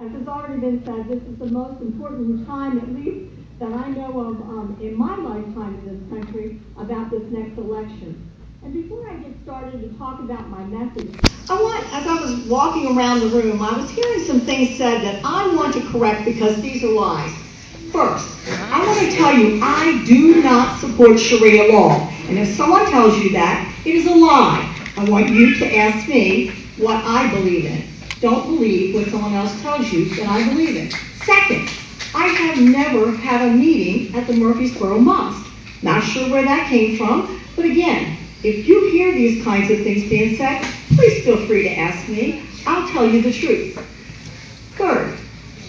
As has already been said, this is the most important time, at least that I know of in my lifetime in this country, about this next election. And before I get started to talk about my message, as I was walking around the room, I was hearing some things said that I want to correct because these are lies. First, I want to tell you, I do not support Sharia law. And if someone tells you that, it is a lie. I want you to ask me what I believe in. Don't believe what someone else tells you that I believe in. Second, I have never had a meeting at the Murfreesboro Mosque. Not sure where that came from, but again, if you hear these kinds of things being said, please feel free to ask me. I'll tell you the truth. Third,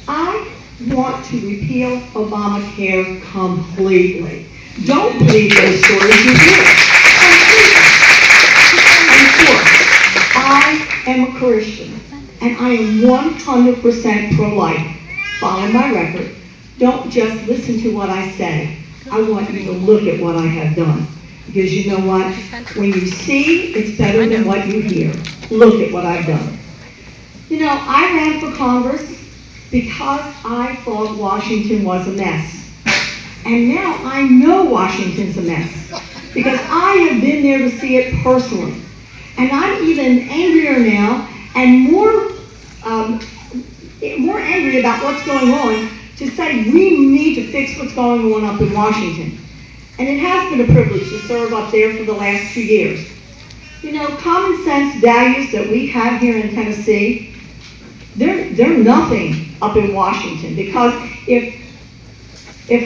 I want to repeal Obamacare completely. Don't believe those stories you hear. Completely. And fourth, I am a Christian, and I am 100% pro-life. Follow my record. Don't just listen to what I say. I want you to look at what I have done. Because you know what? When you see, it's better than what you hear. Look at what I've done. You know, I ran for Congress because I thought Washington was a mess. And now I know Washington's a mess. Because I have been there to see it personally. And I'm even angrier now and more angry about what's going on to say we need to fix what's going on up in Washington. And it has been a privilege to serve up there for the last 2 years. You know, common sense values that we have here in Tennessee, they're nothing up in Washington. Because if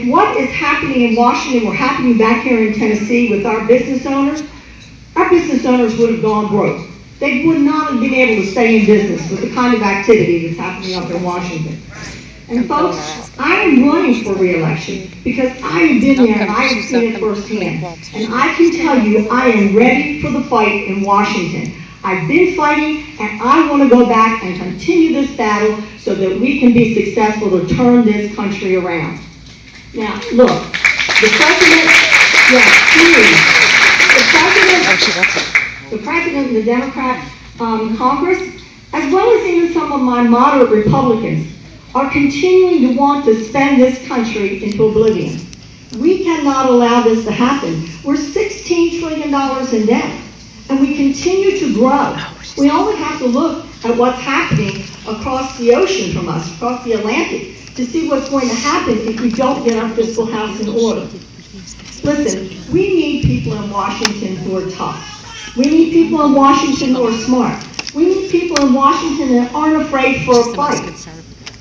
what is happening in Washington were happening back here in Tennessee with our business owners would have gone broke. They would not have been able to stay in business with the kind of activity that's happening up in Washington. And folks, I am running for re-election because I have been there and I have seen it firsthand. And I can tell you, I am ready for the fight in Washington. I've been fighting, and I want to go back and continue this battle so that we can be successful to turn this country around. Now, look, the president, the president and the Democrat Congress, as well as even some of my moderate Republicans, are continuing to want to spend this country into oblivion. We cannot allow this to happen. We're $16 trillion in debt, and we continue to grow. We only have to look at what's happening across the ocean from us, across the Atlantic, to see what's going to happen if we don't get our fiscal house in order. Listen, we need people in Washington who are tough. We need people in Washington who are smart. We need people in Washington that aren't afraid for a fight.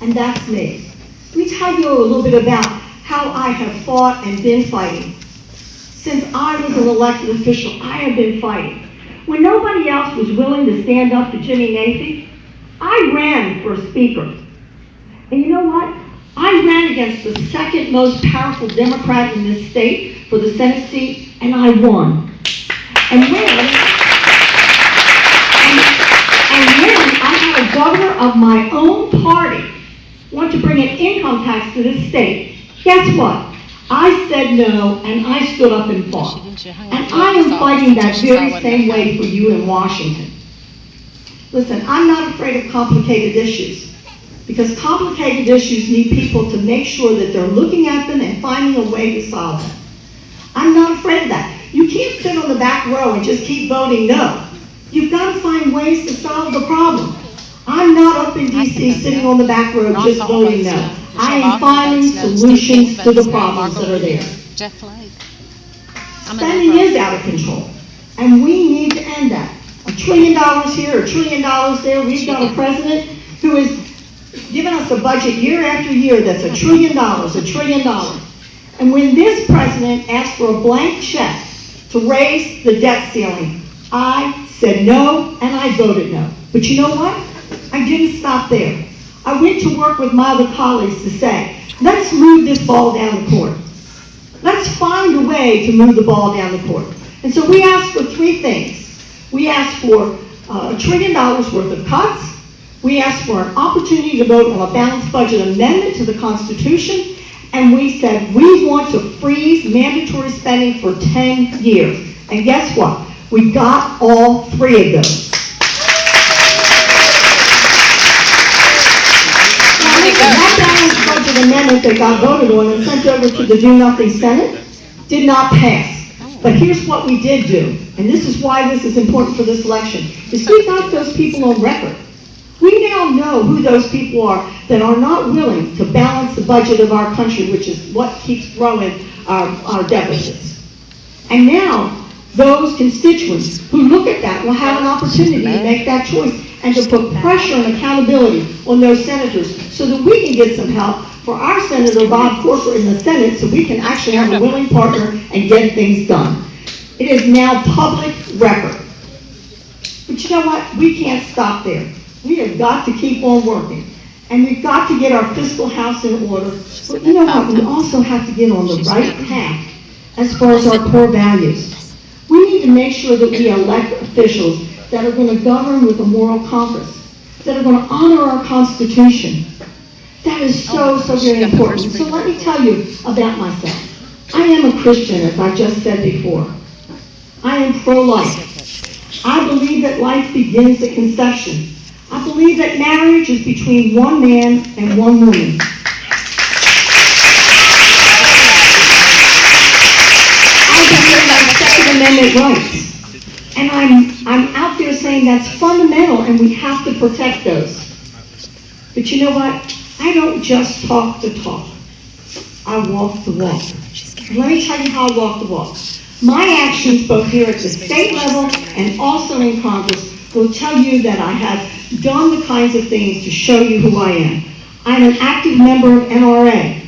And that's me. Let me tell you a little bit about how I have fought and been fighting. Since I was an elected official, I have been fighting. When nobody else was willing to stand up to Jimmy Nathie, I ran for speaker. And you know what? I ran against the second most powerful Democrat in this state for the Senate seat, and I won. And when I had a governor of my own party want to bring an income tax to this state, guess what? I said no, and I stood up and fought. And I am fighting that very same way for you in Washington. Listen, I'm not afraid of complicated issues, because complicated issues need people to make sure that they're looking at them and finding a way to solve them. I'm not afraid of that. You can't sit on the back row and just keep voting no. You've got to find ways to solve the problem. I'm not up in D.C. sitting on the back row just voting no. I am finding solutions to the problems that are there. Spending is out of control, and we need to end that. $1 trillion here, $1 trillion there. We've got a president who has given us a budget year after year that's $1 trillion, $1 trillion. And when this president asked for a blank check to raise the debt ceiling, I said no, and I voted no. But you know what? I didn't stop there. I went to work with my other colleagues to say, let's move this ball down the court. Let's find a way to move the ball down the court. And so we asked for three things. We asked for $1 trillion worth of cuts. We asked for an opportunity to vote on a balanced budget amendment to the Constitution. And we said we want to freeze mandatory spending for 10 years. And guess what? We got all three of those. legislative amendment that got voted on and sent over to the Do Nothing Senate did not pass. But here's what we did do, and this is why this is important for this election, is we got those people on record. We now know who those people are that are not willing to balance the budget of our country, which is what keeps growing our deficits. And now, those constituents who look at that will have an opportunity to make that choice and to put pressure and accountability on those senators so that we can get some help for our Senator Bob Corker in the Senate so we can actually have a willing partner and get things done. It is now public record. But you know what? We can't stop there. We have got to keep on working. And we've got to get our fiscal house in order. But you know what? We also have to get on the right path as far as our core values. We need to make sure that we elect officials that are going to govern with a moral compass, that are going to honor our Constitution. That is so very important. So let me tell you about myself. I am a Christian, as I just said before. I am pro-life. I believe that life begins at conception. I believe that marriage is between one man and one woman. I believe in Second Amendment rights. And I'm out there saying that's fundamental and we have to protect those. But you know what? I don't just talk the talk. I walk the walk. Let me tell you how I walk the walk. My actions, both here at the state level and also in Congress, will tell you that I have done the kinds of things to show you who I am. I'm an active member of NRA.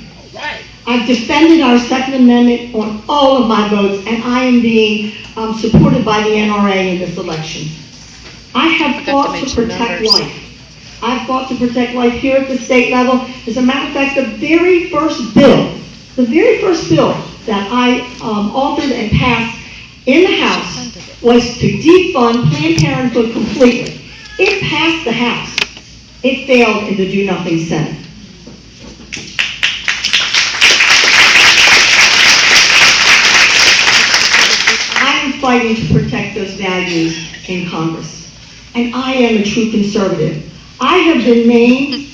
I've defended our Second Amendment on all of my votes, and I am being supported by the NRA in this election. I have fought to protect life. I've fought to protect life here at the state level. As a matter of fact, the very first bill that I authored and passed in the House was to defund Planned Parenthood completely. It passed the House. It failed in the Do Nothing Senate. I am fighting to protect those values in Congress. And I am a true conservative. I have been named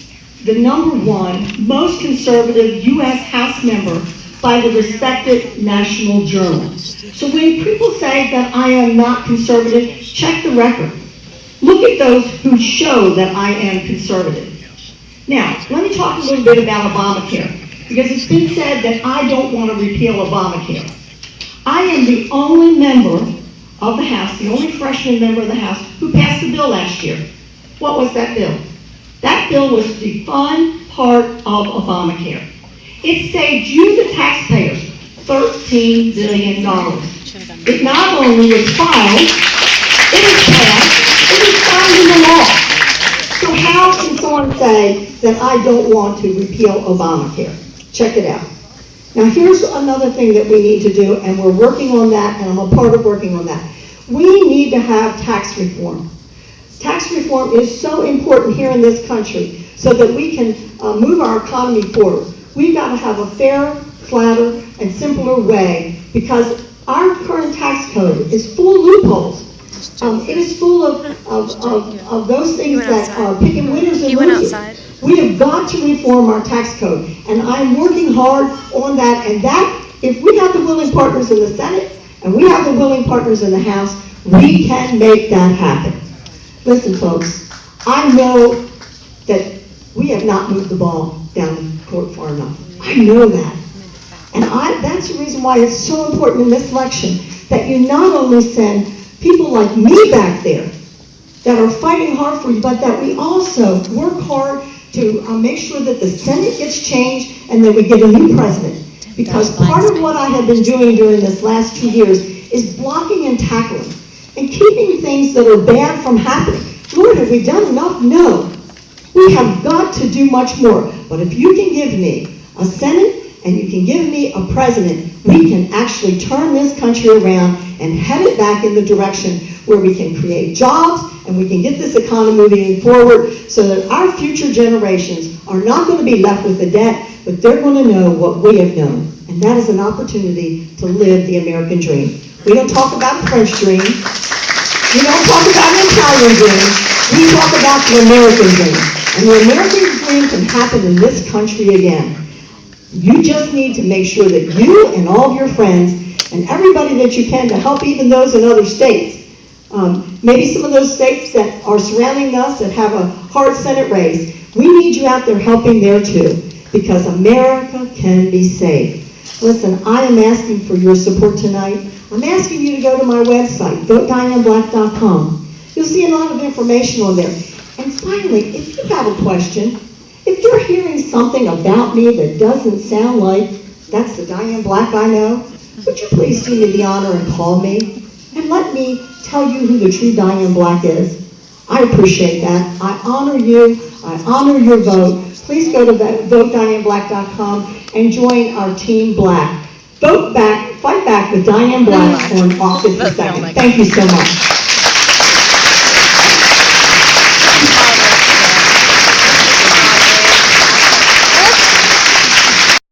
the #1 most conservative U.S. House member by the respected National Journal. So when people say that I am not conservative, check the record. Look at those who show that I am conservative. Now, let me talk a little bit about Obamacare, because it's been said that I don't want to repeal Obamacare. I am the only member of the House, the only freshman member of the House, who passed the bill last year. What was that bill? That bill was the defund part of Obamacare. It saved you, the taxpayers, $13 billion. It not only was filed, it was passed, it was signed into law. So how can someone say that I don't want to repeal Obamacare? Check it out. Now here's another thing that we need to do, and we're working on that, and I'm a part of working on that. We need to have tax reform. Tax reform is so important here in this country so that we can move our economy forward. We've got to have a fairer, flatter, and simpler way because our current tax code is full of loopholes. It is full of those things that are picking winners and losers. We have got to reform our tax code, and I'm working hard on that. And that, if we have the willing partners in the Senate and we have the willing partners in the House, we can make that happen. Listen, folks, I know that we have not moved the ball down the court far enough. I know that. And that's the reason why it's so important in this election that you not only send people like me back there that are fighting hard for you, but that we also work hard to make sure that the Senate gets changed and that we get a new president. Because part of what I have been doing during this last 2 years is blocking and tackling and keeping things that are bad from happening. Lord, have we done enough? No. We have got to do much more. But if you can give me a Senate and you can give me a president, we can actually turn this country around and head it back in the direction where we can create jobs and we can get this economy moving forward so that our future generations are not going to be left with the debt, but they're going to know what we have known. And that is an opportunity to live the American dream. We don't talk about the French dream. We don't talk about an Italian dream. We talk about the American dream. And the American dream can happen in this country again. You just need to make sure that you and all of your friends and everybody that you can to help even those in other states. Maybe some of those states that are surrounding us that have a hard Senate race, we need you out there helping there too, because America can be saved. Listen, I am asking for your support tonight. I'm asking you to go to my website, votedianeblack.com. You'll see a lot of information on there. And finally, if you have a question, if you're hearing something about me that doesn't sound like that's the Diane Black I know, would you please do me the honor and call me and let me tell you who the true Diane Black is? I appreciate that. I honor you. I honor your vote. Please go to votedianeblack.com and join our Team Black. Vote back, fight back with Diane Black on August the 2nd. Thank you so much.